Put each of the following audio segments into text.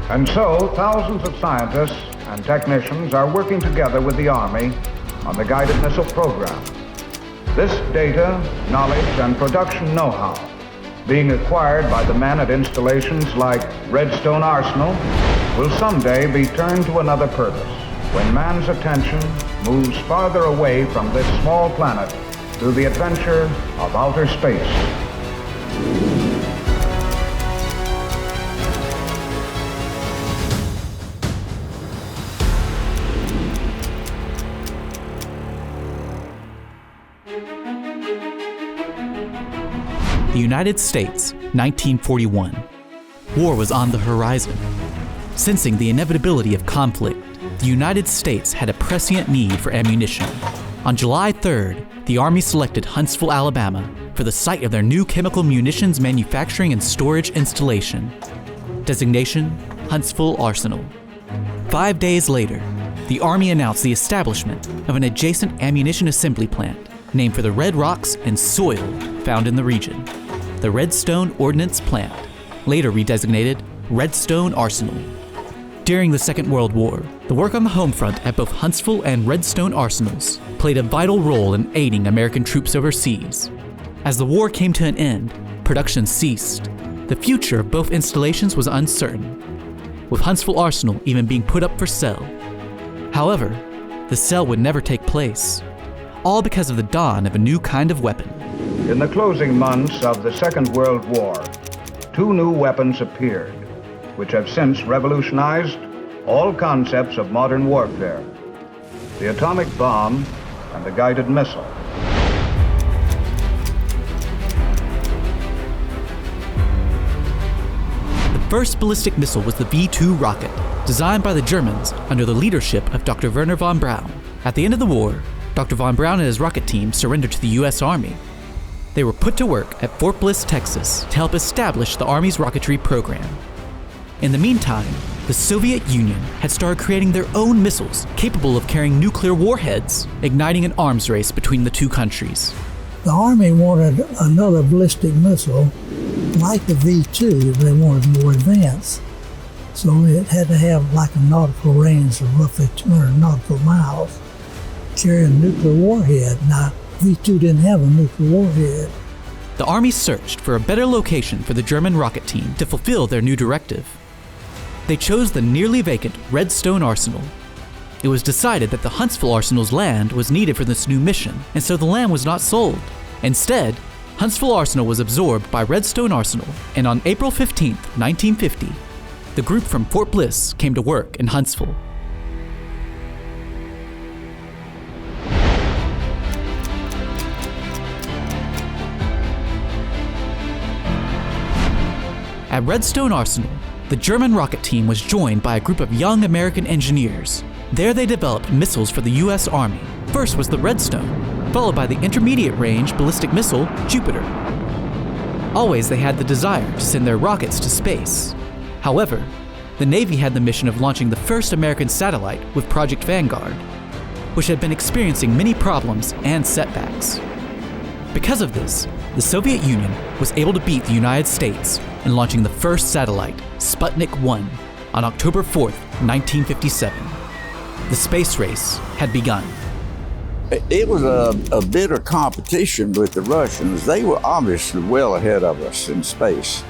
And so, thousands of scientists and technicians are working together with the Army on the guided missile program. This data, knowledge, and production know-how being acquired by the men at installations like Redstone Arsenal will someday be turned to another purpose when man's attention moves farther away from this small planet to the adventure of outer space. The United States, 1941. War was on the horizon. Sensing the inevitability of conflict, the United States had a prescient need for ammunition. On July 3rd, the Army selected Huntsville, Alabama, for the site of their new chemical munitions manufacturing and storage installation. Designation, Huntsville Arsenal. 5 days later, the Army announced the establishment of an adjacent ammunition assembly plant named for the red rocks and soil found in the region, the Redstone Ordnance Plant, later redesignated Redstone Arsenal. During the Second World War, the work on the home front at both Huntsville and Redstone Arsenals played a vital role in aiding American troops overseas. As the war came to an end, production ceased. The future of both installations was uncertain, with Huntsville Arsenal even being put up for sale. However, the sale would never take place, all because of the dawn of a new kind of weapon. In the closing months of the Second World War, two new weapons appeared, which have since revolutionized all concepts of modern warfare: the atomic bomb and the guided missile. The first ballistic missile was the V-2 rocket, designed by the Germans under the leadership of Dr. Wernher von Braun. At the end of the war, Dr. von Braun and his rocket team surrendered to the U.S. Army. They were put to work at Fort Bliss, Texas, to help establish the Army's rocketry program. In the meantime, the Soviet Union had started creating their own missiles capable of carrying nuclear warheads, igniting an arms race between the two countries. The Army wanted another ballistic missile like the V-2. They wanted more advanced. So it had to have like a nautical range of roughly 200 nautical miles, carry a nuclear warhead. Now, V-2 didn't have a nuclear warhead. The Army searched for a better location for the German rocket team to fulfill their new directive. They chose the nearly vacant Redstone Arsenal. It was decided that the Huntsville Arsenal's land was needed for this new mission, and so the land was not sold. Instead, Huntsville Arsenal was absorbed by Redstone Arsenal, and on April 15, 1950, the group from Fort Bliss came to work in Huntsville. At Redstone Arsenal, the German rocket team was joined by a group of young American engineers. There they developed missiles for the U.S. Army. First was the Redstone, followed by the intermediate-range ballistic missile, Jupiter. Always they had the desire to send their rockets to space. However, the Navy had the mission of launching the first American satellite with Project Vanguard, which had been experiencing many problems and setbacks. Because of this, the Soviet Union was able to beat the United States in launching the first satellite, Sputnik 1, on October 4, 1957. The space race had begun. It was a bitter competition with the Russians. They were obviously well ahead of us in space,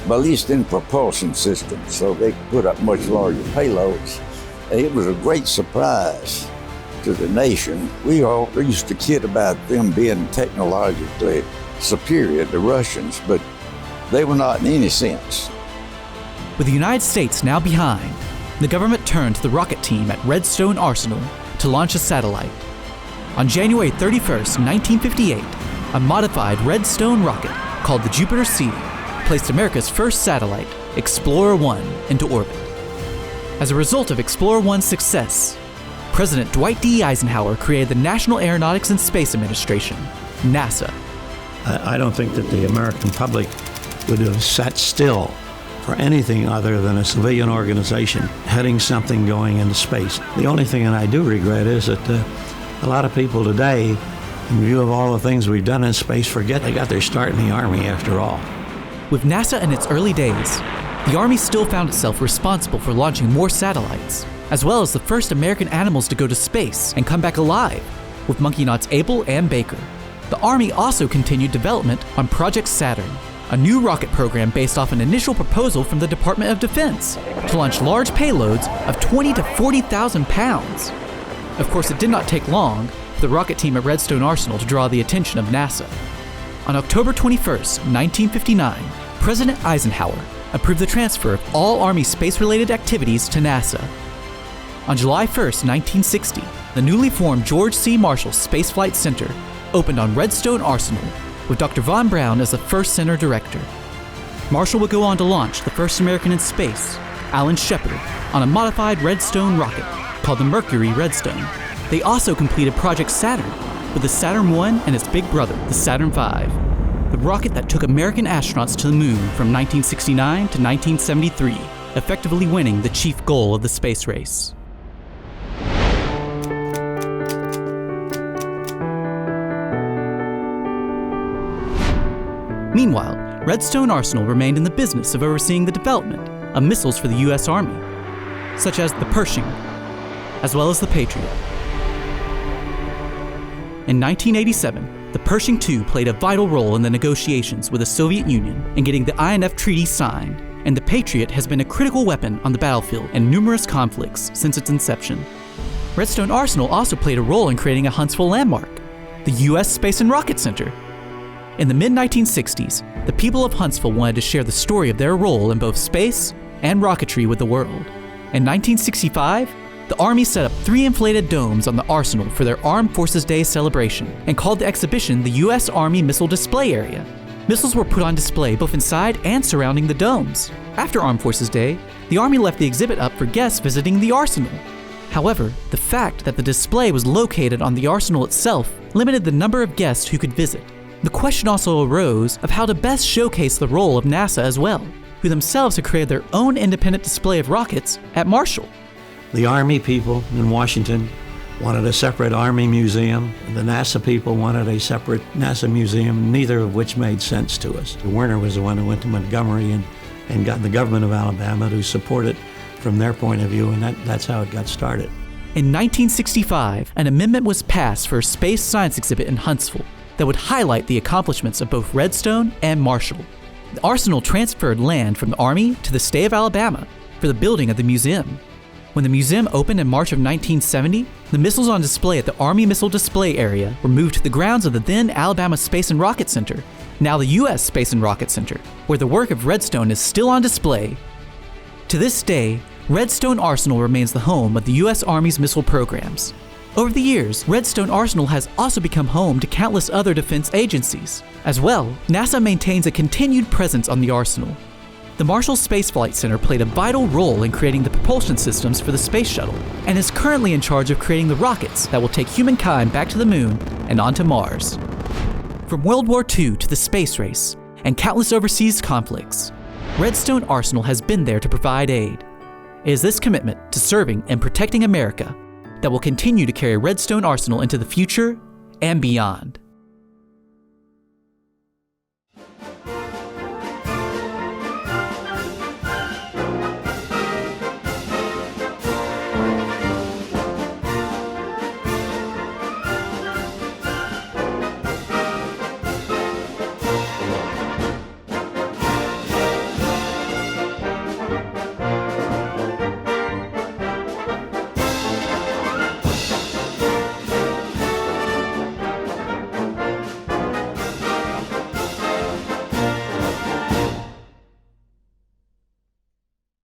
but at least in propulsion systems, so they could put up much larger payloads. It was a great surprise to the nation. We all used to kid about them being technologically superior to Russians, but they were not in any sense. With the United States now behind, the government turned to the rocket team at Redstone Arsenal to launch a satellite. On January 31st, 1958, a modified Redstone rocket called the Jupiter C placed America's first satellite, Explorer 1, into orbit. As a result of Explorer 1's success, President Dwight D. Eisenhower created the National Aeronautics and Space Administration, NASA. I don't think that the American public would have sat still for anything other than a civilian organization heading something going into space. The only thing that I do regret is that a lot of people today, in view of all the things we've done in space, forget they got their start in the Army after all. With NASA in its early days, the Army still found itself responsible for launching more satellites, as well as the first American animals to go to space and come back alive, with monkeynauts Abel and Baker. The Army also continued development on Project Saturn, a new rocket program based off an initial proposal from the Department of Defense to launch large payloads of 20 to 40,000 pounds. Of course, it did not take long for the rocket team at Redstone Arsenal to draw the attention of NASA. On October 21st, 1959, President Eisenhower approved the transfer of all Army space-related activities to NASA. On July 1st, 1960, the newly formed George C. Marshall Space Flight Center opened on Redstone Arsenal, with Dr. Von Braun as the first center director. Marshall would go on to launch the first American in space, Alan Shepard, on a modified Redstone rocket called the Mercury Redstone. They also completed Project Saturn with the Saturn I and its big brother, the Saturn V, the rocket that took American astronauts to the moon from 1969 to 1973, effectively winning the chief goal of the space race. Meanwhile, Redstone Arsenal remained in the business of overseeing the development of missiles for the U.S. Army, such as the Pershing, as well as the Patriot. In 1987, the Pershing II played a vital role in the negotiations with the Soviet Union in getting the INF Treaty signed, and the Patriot has been a critical weapon on the battlefield in numerous conflicts since its inception. Redstone Arsenal also played a role in creating a Huntsville landmark, the U.S. Space and Rocket Center. In the mid-1960s, the people of Huntsville wanted to share the story of their role in both space and rocketry with the world. In 1965, the Army set up 3 inflated domes on the Arsenal for their Armed Forces Day celebration and called the exhibition the U.S. Army Missile Display Area. Missiles were put on display both inside and surrounding the domes. After Armed Forces Day, the Army left the exhibit up for guests visiting the Arsenal. However, the fact that the display was located on the Arsenal itself limited the number of guests who could visit. The question also arose of how to best showcase the role of NASA as well, who themselves had created their own independent display of rockets at Marshall. The Army people in Washington wanted a separate Army museum, and the NASA people wanted a separate NASA museum, neither of which made sense to us. Werner was the one who went to Montgomery and got the government of Alabama to support it from their point of view, and that's how it got started. In 1965, an amendment was passed for a space science exhibit in Huntsville that would highlight the accomplishments of both Redstone and Marshall. The Arsenal transferred land from the Army to the state of Alabama for the building of the museum. When the museum opened in March of 1970, the missiles on display at the Army Missile Display Area were moved to the grounds of the then Alabama Space and Rocket Center, now the U.S. Space and Rocket Center, where the work of Redstone is still on display. To this day, Redstone Arsenal remains the home of the U.S. Army's missile programs. Over the years, Redstone Arsenal has also become home to countless other defense agencies. As well, NASA maintains a continued presence on the Arsenal. The Marshall Space Flight Center played a vital role in creating the propulsion systems for the space shuttle, and is currently in charge of creating the rockets that will take humankind back to the moon and onto Mars. From World War II to the space race, and countless overseas conflicts, Redstone Arsenal has been there to provide aid. It is this commitment to serving and protecting America that will continue to carry Redstone Arsenal into the future and beyond.